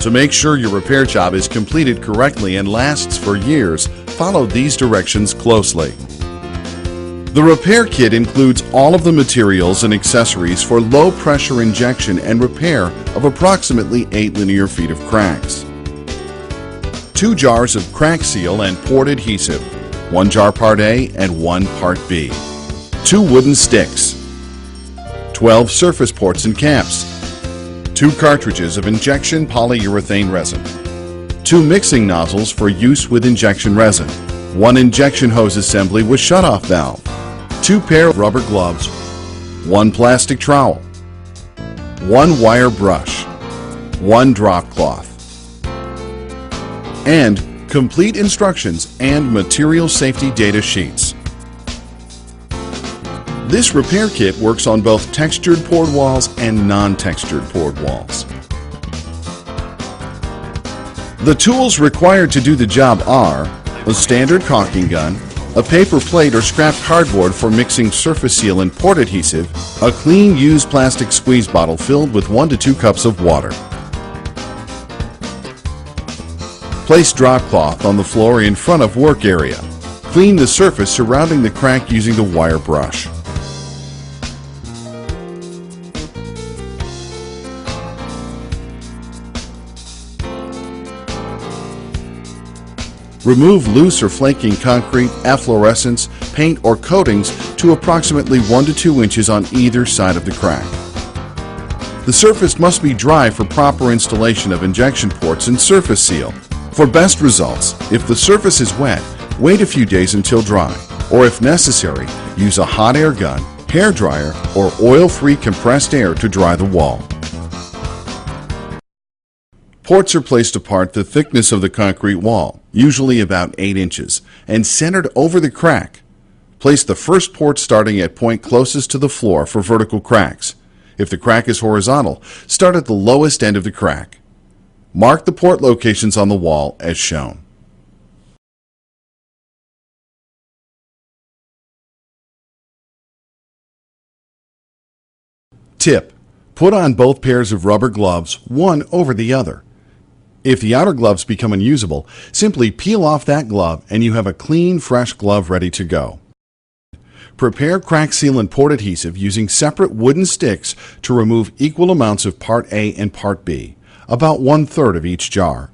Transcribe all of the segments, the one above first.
To make sure your repair job is completed correctly and lasts for years, follow these directions closely. The repair kit includes all of the materials and accessories for low-pressure injection and repair of approximately 8 linear feet of cracks. 2 jars of crack seal and port adhesive, 1 jar Part A and 1 Part B, 2 wooden sticks, 12 surface ports and caps, 2 cartridges of injection polyurethane resin, 2 mixing nozzles for use with injection resin, 1 injection hose assembly with shutoff valve, 2 pair of rubber gloves, 1 plastic trowel, 1 wire brush, 1 drop cloth, and complete instructions and material safety data sheets. This repair kit works on both textured poured walls and non-textured poured walls. The tools required to do the job are a standard caulking gun, a paper plate or scrap cardboard for mixing surface seal and port adhesive, a clean used plastic squeeze bottle filled with 1 to 2 cups of water. Place drop cloth on the floor in front of work area. Clean the surface surrounding the crack using the wire brush. Remove loose or flaking concrete, efflorescence, paint, or coatings to approximately 1 to 2 inches on either side of the crack. The surface must be dry for proper installation of injection ports and surface seal. For best results, if the surface is wet, wait a few days until dry, or if necessary, use a hot air gun, hair dryer, or oil-free compressed air to dry the wall. Ports are placed apart the thickness of the concrete wall, usually about 8 inches, and centered over the crack. Place the first port starting at point closest to the floor for vertical cracks. If the crack is horizontal, start at the lowest end of the crack. Mark the port locations on the wall as shown. Tip: put on both pairs of rubber gloves, one over the other. If the outer gloves become unusable, simply peel off that glove and you have a clean, fresh glove ready to go. Prepare crack seal and port adhesive using separate wooden sticks to remove equal amounts of Part A and Part B, about 1/3 of each jar.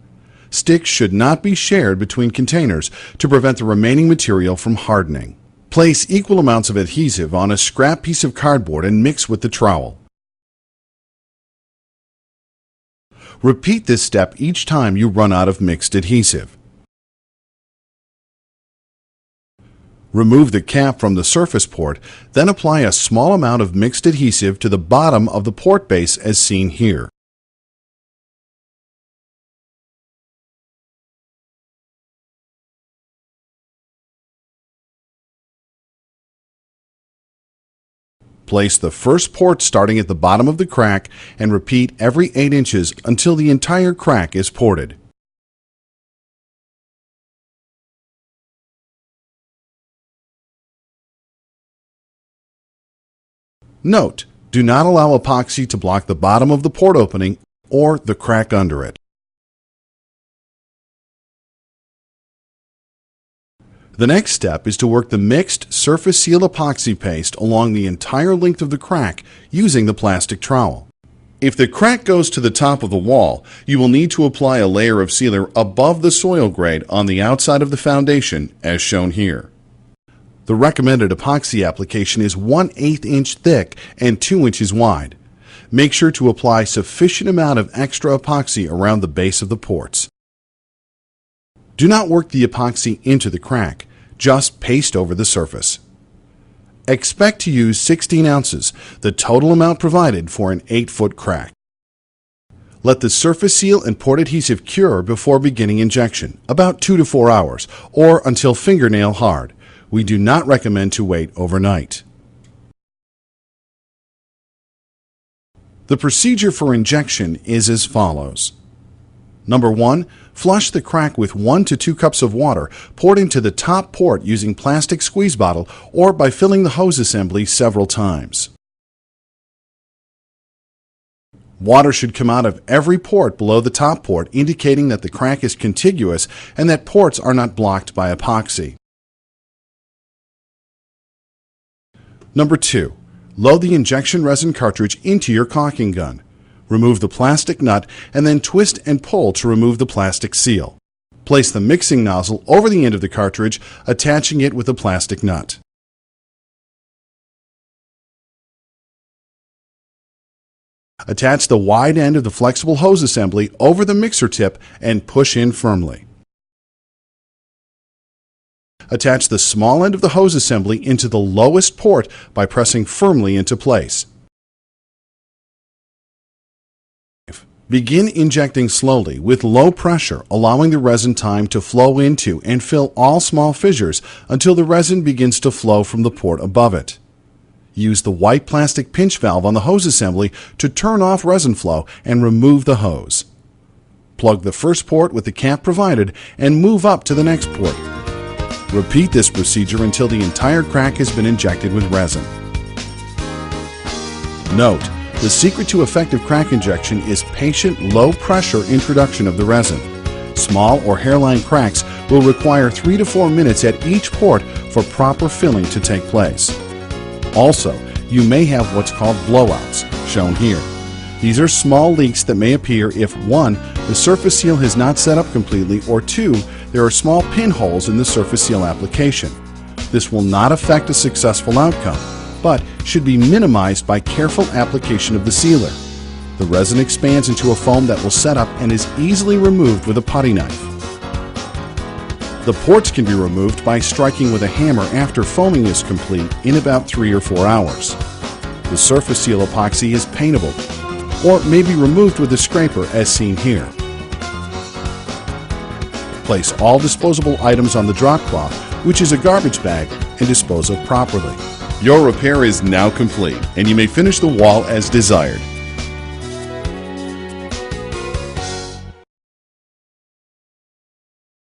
Sticks should not be shared between containers to prevent the remaining material from hardening. Place equal amounts of adhesive on a scrap piece of cardboard and mix with the trowel. Repeat this step each time you run out of mixed adhesive. Remove the cap from the surface port, then apply a small amount of mixed adhesive to the bottom of the port base as seen here. Place the first port starting at the bottom of the crack and repeat every 8 inches until the entire crack is ported. Note: do not allow epoxy to block the bottom of the port opening or the crack under it. The next step is to work the mixed surface seal epoxy paste along the entire length of the crack using the plastic trowel. If the crack goes to the top of the wall, you will need to apply a layer of sealer above the soil grade on the outside of the foundation as shown here. The recommended epoxy application is 1/8 inch thick and 2 inches wide. Make sure to apply sufficient amount of extra epoxy around the base of the ports. Do not work the epoxy into the crack, just paste over the surface. Expect to use 16 ounces, the total amount provided for an 8-foot crack. Let the surface seal and port adhesive cure before beginning injection, about 2 to 4 hours, or until fingernail hard. We do not recommend to wait overnight. The procedure for injection is as follows. Number 1. Flush the crack with 1 to 2 cups of water poured into the top port using plastic squeeze bottle or by filling the hose assembly several times. Water should come out of every port below the top port, indicating that the crack is contiguous and that ports are not blocked by epoxy. Number 2. Load the injection resin cartridge into your caulking gun. Remove the plastic nut and then twist and pull to remove the plastic seal. Place the mixing nozzle over the end of the cartridge, attaching it with a plastic nut. Attach the wide end of the flexible hose assembly over the mixer tip and push in firmly. Attach the small end of the hose assembly into the lowest port by pressing firmly into place. Begin injecting slowly with low pressure, allowing the resin time to flow into and fill all small fissures until the resin begins to flow from the port above it. Use the white plastic pinch valve on the hose assembly to turn off resin flow and remove the hose. Plug the first port with the cap provided and move up to the next port. Repeat this procedure until the entire crack has been injected with resin. Note: the secret to effective crack injection is patient, low-pressure introduction of the resin. Small or hairline cracks will require 3 to 4 minutes at each port for proper filling to take place. Also, you may have what's called blowouts, shown here. These are small leaks that may appear if 1. The surface seal has not set up completely, or 2. There are small pinholes in the surface seal application. This will not affect a successful outcome, but should be minimized by careful application of the sealer. The resin expands into a foam that will set up and is easily removed with a putty knife. The ports can be removed by striking with a hammer after foaming is complete in about 3 or 4 hours. The surface seal epoxy is paintable, or may be removed with a scraper as seen here. Place all disposable items on the drop cloth, which is a garbage bag, and dispose of properly. Your repair is now complete, and you may finish the wall as desired.